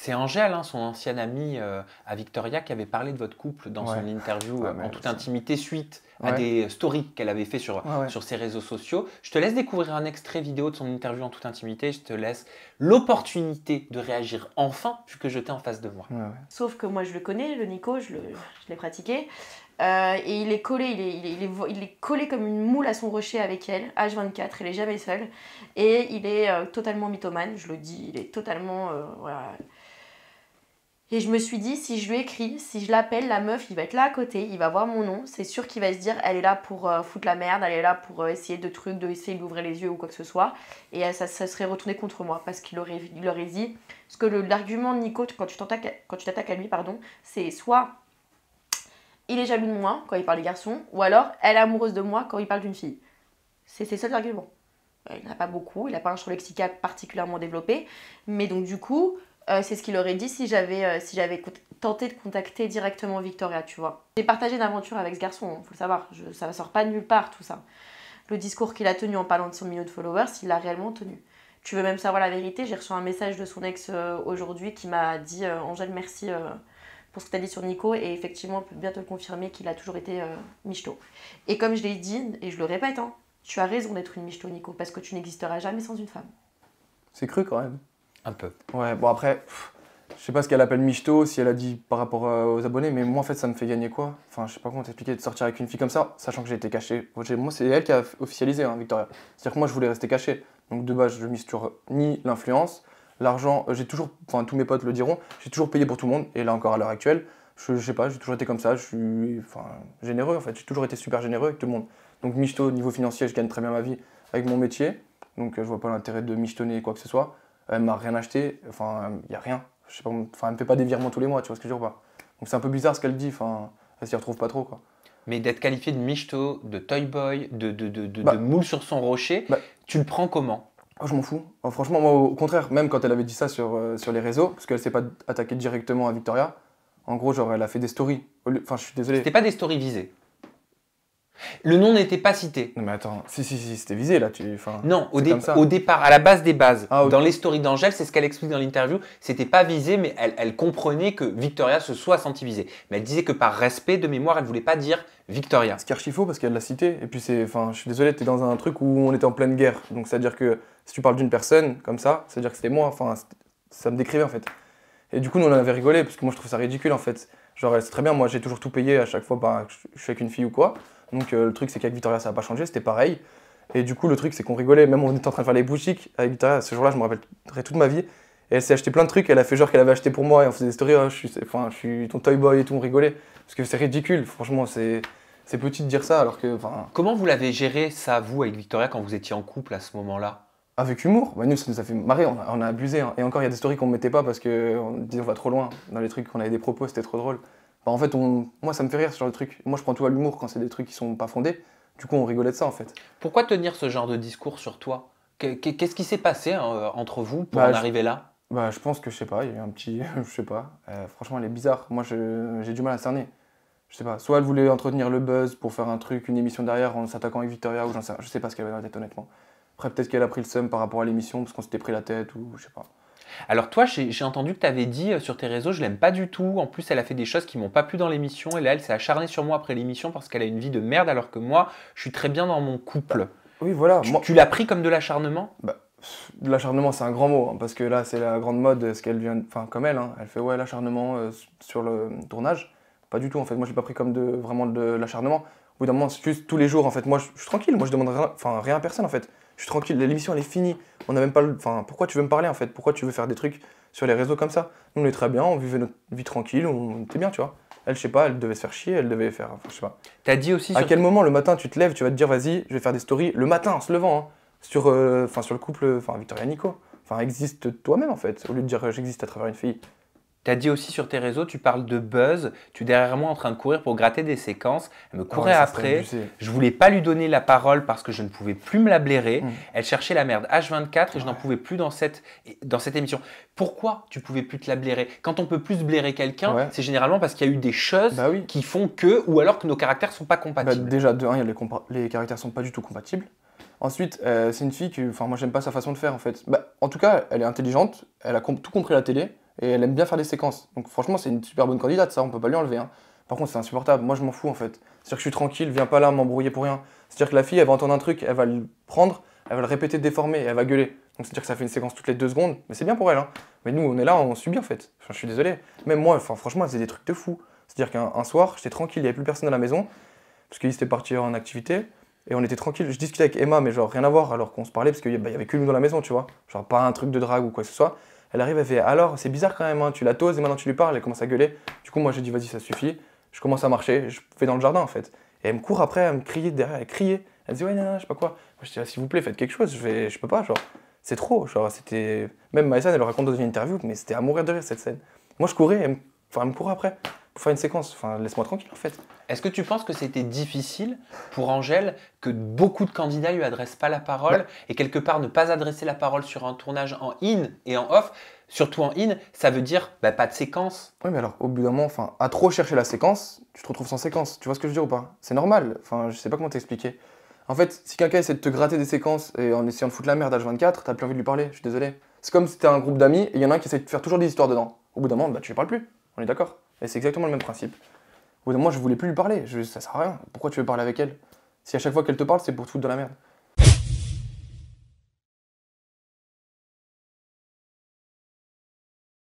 C'est Angèle, hein, son ancienne amie à Victoria, qui avait parlé de votre couple dans son interview en toute intimité suite à des stories qu'elle avait fait sur ses réseaux sociaux. Je te laisse découvrir un extrait vidéo de son interview en toute intimité. Je te laisse l'opportunité de réagir enfin, puisque je t'ai en face de moi. Sauf que moi, je le connais, le Nico, je l'ai pratiqué. Et il est collé, il est collé comme une moule à son rocher avec elle, H24, il est jamais seul. Et il est totalement mythomane, je le dis, il est totalement... voilà. Et je me suis dit, si je lui écris, si je l'appelle, la meuf, il va être là à côté, il va voir mon nom, c'est sûr qu'il va se dire, elle est là pour foutre la merde, elle est là pour essayer de trucs, essayer d'ouvrir les yeux ou quoi que ce soit. Et ça serait retourné contre moi, parce qu'il aurait dit... Parce que l'argument de Nico, quand tu t'attaques à lui, pardon, c'est soit... il est jaloux de moi quand il parle des garçons, ou alors elle est amoureuse de moi quand il parle d'une fille. C'est ses seuls arguments. Il n'en a pas beaucoup, il n'a pas un champ lexical particulièrement développé, mais donc du coup, c'est ce qu'il aurait dit si j'avais tenté de contacter directement Victoria, tu vois. J'ai partagé une aventure avec ce garçon, faut le savoir, ça ne sort pas de nulle part tout ça. Le discours qu'il a tenu en parlant de son million de followers, il l'a réellement tenu. Tu veux même savoir la vérité, j'ai reçu un message de son ex aujourd'hui qui m'a dit « Angèle, merci pour ce que tu as dit sur Nico, et effectivement, on peut bien te le confirmer qu'il a toujours été michto. » Et comme je l'ai dit, et je le répète, hein, tu as raison d'être une michto, Nico, parce que tu n'existeras jamais sans une femme. C'est cru quand même. Un peu. Ouais, bon après, je sais pas ce qu'elle appelle michto, si elle a dit par rapport aux abonnés, mais moi en fait ça me fait gagner quoi? Enfin, je sais pas comment t'expliquer de sortir avec une fille comme ça, sachant que j'ai été caché. Moi c'est elle qui a officialisé, hein, Victoria. C'est-à-dire que moi je voulais rester caché. Donc de base, je mise sur ni l'influence, l'argent, j'ai toujours, enfin tous mes potes le diront, j'ai toujours payé pour tout le monde, et là encore à l'heure actuelle, je sais pas, j'ai toujours été comme ça, je suis généreux en fait, j'ai toujours été super généreux avec tout le monde. Donc michto, niveau financier, je gagne très bien ma vie avec mon métier, donc je vois pas l'intérêt de michetonner quoi que ce soit. Elle m'a rien acheté, enfin, il y a rien. Je sais pas, enfin, elle me fait pas des virements tous les mois, tu vois ce que je veux dire ou pas. Donc c'est un peu bizarre ce qu'elle dit, enfin, elle s'y retrouve pas trop, quoi. Mais d'être qualifié de michto, de toy boy, de moule sur son rocher, tu le prends comment? Oh, je m'en fous. Oh, franchement, moi, au contraire, même quand elle avait dit ça sur les réseaux, parce qu'elle s'est pas attaquée directement à Victoria, en gros, genre, elle a fait des stories. Enfin, je suis désolé. C'était pas des stories visées. Le nom n'était pas cité. Non mais attends, si, c'était visé là. Non, au départ, à la base des bases, dans les stories d'Angèle, c'est ce qu'elle explique dans l'interview, c'était pas visé, mais elle comprenait que Victoria se soit sentie visée. Mais elle disait que par respect de mémoire, elle voulait pas dire Victoria. Ce qui est archi faux parce qu'elle l'a cité, et puis je suis désolé, t'es dans un truc où on était en pleine guerre. Donc c'est-à-dire que si tu parles d'une personne comme ça, c'est-à-dire que c'était moi, enfin, ça me décrivait en fait. Et du coup, nous on en avait rigolé, parce que moi je trouve ça ridicule en fait. Genre, c'est très bien, moi j'ai toujours tout payé à chaque fois que je suis avec une fille ou quoi. Donc le truc c'est qu'avec Victoria ça n'a pas changé, c'était pareil. Et du coup le truc c'est qu'on rigolait, même on était en train de faire les boutiques avec Victoria, ce jour-là je me rappellerai toute ma vie. Et elle s'est acheté plein de trucs, elle a fait genre qu'elle avait acheté pour moi et on faisait des stories, oh, je suis ton toy boy et tout, on rigolait. Parce que c'est ridicule, franchement c'est petit de dire ça alors que... Comment vous l'avez géré ça, vous, avec Victoria, quand vous étiez en couple à ce moment-là? Avec humour, nous ça nous a fait marrer, on a abusé. Hein. Et encore il y a des stories qu'on ne mettait pas parce qu'on disait on va trop loin. Dans les trucs, on avait des propos, c'était trop drôle. En fait, moi ça me fait rire ce genre de truc. Moi je prends tout à l'humour quand c'est des trucs qui sont pas fondés. Du coup on rigolait de ça en fait. Pourquoi tenir ce genre de discours sur toi? Qu'est-ce qui s'est passé entre vous pour en arriver là? Je pense que je sais pas, il y a eu un petit... je sais pas. Franchement elle est bizarre. Moi j'ai du mal à cerner. Je sais pas. Soit elle voulait entretenir le buzz pour faire un truc, une émission derrière en s'attaquant avec Victoria ou je sais pas ce qu'elle avait dans la tête honnêtement. Après peut-être qu'elle a pris le seum par rapport à l'émission parce qu'on s'était pris la tête ou je sais pas. Alors toi, j'ai entendu que tu avais dit sur tes réseaux, je l'aime pas du tout. En plus, elle a fait des choses qui m'ont pas plu dans l'émission. Et là, elle s'est acharnée sur moi après l'émission parce qu'elle a une vie de merde alors que moi, je suis très bien dans mon couple. Oui, voilà. Tu l'as pris comme de l'acharnement? De l'acharnement, c'est un grand mot. Hein, parce que là, c'est la grande mode, ce qu'elle vient... Enfin, comme elle, hein, elle fait ouais, l'acharnement sur le tournage. Pas du tout, en fait. Moi, je l'ai pas pris comme vraiment de l'acharnement. Au bout d'un moment, c'est juste tous les jours, en fait. Moi, je suis tranquille. Moi, je demande rien à personne, en fait. Je suis tranquille, l'émission elle est finie, on n'a même pas pourquoi tu veux me parler en fait? Pourquoi tu veux faire des trucs sur les réseaux comme ça? Nous on est très bien, on vivait notre vie tranquille, on était bien, tu vois. Elle, je sais pas, elle devait se faire chier, elle devait faire, je sais pas. T'as dit aussi à quel moment le matin tu te lèves, tu vas te dire vas-y, je vais faire des stories le matin en se levant, hein, sur le couple, Victoria et Nico. Existe toi-même en fait, au lieu de dire j'existe à travers une fille. Tu as dit aussi sur tes réseaux, tu parles de buzz, tu es derrière moi en train de courir pour gratter des séquences. Elle me courait après, je voulais pas lui donner la parole parce que je ne pouvais plus me la blairer. Elle cherchait la merde H24 et je n'en pouvais plus dans cette émission. Pourquoi tu pouvais plus te la blairer? Quand on peut plus blairer quelqu'un, c'est généralement parce qu'il y a eu des choses qui font que, ou alors que nos caractères sont pas compatibles. Déjà, de un, les caractères sont pas du tout compatibles. Ensuite, c'est une fille que, moi j'aime pas sa façon de faire en fait. En tout cas, elle est intelligente, elle a tout compris à la télé. Et elle aime bien faire des séquences. Donc franchement, c'est une super bonne candidate, ça, on peut pas lui enlever. Hein. Par contre, c'est insupportable. Moi, je m'en fous en fait. C'est-à-dire que je suis tranquille, viens pas là m'embrouiller pour rien. C'est-à-dire que la fille, elle va entendre un truc, elle va le prendre, elle va le répéter déformé, et elle va gueuler. Donc c'est-à-dire que ça fait une séquence toutes les 2 secondes. Mais c'est bien pour elle. Hein. Mais nous, on est là, on subit en fait. Enfin, je suis désolé. Même moi, enfin, franchement, elle faisait des trucs de fou. C'est-à-dire qu'un soir, j'étais tranquille, il n'y avait plus personne à la maison, parce qu'ils étaient partis en activité. Et on était tranquille. Je discutais avec Emma, mais genre rien à voir, alors qu'on se parlait, parce qu'il y avait que nous dans la maison, tu vois. Genre pas un truc de drague ou quoi que ce soit. Elle arrive, elle fait alors, c'est bizarre quand même, hein, tu la toses et maintenant tu lui parles, elle commence à gueuler. Du coup, moi j'ai dit vas-y, ça suffit. Je commence à marcher, je vais dans le jardin en fait. Et elle me court après, elle me criait derrière, elle criait. Elle me dit ouais, non, je sais pas quoi. Moi je dis ah, s'il vous plaît, faites quelque chose, je peux pas, genre, c'est trop. Genre, c'était. Même Maïsan, elle le raconte dans une interview, mais c'était à mourir de rire cette scène. Moi je courais, elle me courait après pour faire une séquence. Enfin, laisse-moi tranquille en fait. Est-ce que tu penses que c'était difficile pour Angèle que beaucoup de candidats lui adressent pas la parole et quelque part ne pas adresser la parole sur un tournage en in et en off, surtout en in, ça veut dire pas de séquence. Oui, mais alors au bout d'un moment, enfin, à trop chercher la séquence, tu te retrouves sans séquence. Tu vois ce que je veux dire ou pas? C'est normal. Enfin, je sais pas comment t'expliquer. En fait, si quelqu'un essaie de te gratter des séquences et en essayant de foutre la merde à H24, t'as plus envie de lui parler. Je suis désolé. C'est comme si t'es un groupe d'amis et il y en a un qui essaie de faire toujours des histoires dedans. Au bout d'un moment, tu lui parles plus. On est d'accord? Et c'est exactement le même principe. Au bout d'un moment, je voulais plus lui parler. Ça sert à rien. Pourquoi tu veux parler avec elle? Si à chaque fois qu'elle te parle, c'est pour te foutre de la merde.